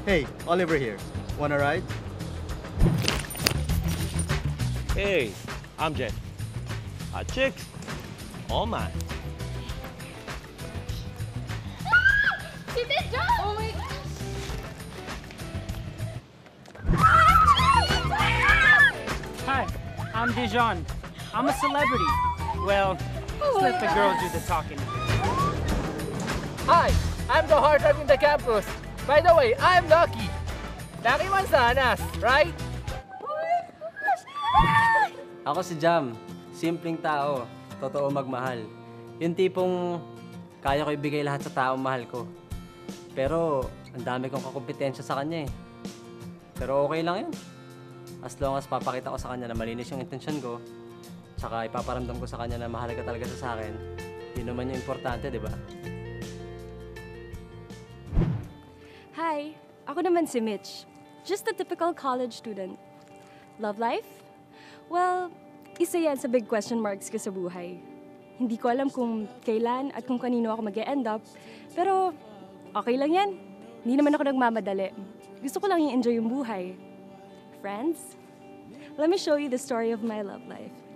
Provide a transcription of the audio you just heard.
Hey, Oliver here. Wanna ride? Hey, I'm Jen. Hot chicks, all mine. She did jump! Oh my gosh! Hi, I'm Dijon. I'm a celebrity. Well, let's let the girls do the talking. Hi, I'm the heartthrob in the campus. By the way, I'm Lucky. Lucky Manzanas, right? Ako si Jam. Simpleng tao. Totoo magmahal. Yung tipong kaya ko ibigay lahat sa taong mahal ko. Pero ang dami kong kakumpetensya sa kanya eh. Pero okay lang yun. As long as papakita ko sa kanya na malinis yung intensyon ko, tsaka ipaparamdam ko sa kanya na mahalaga talaga sa akin, yun naman yung importante, di ba? Hi, ako naman si Mitch. Just a typical college student. Love life? Well, isa yan sa big question marks ko sa buhay. Hindi ko alam kung kailan at kung kanino ako mag-e-end up, pero okay lang yan. Hindi naman ako nagmamadali. Gusto ko lang i-enjoy yung buhay. Friends, let me show you the story of my love life.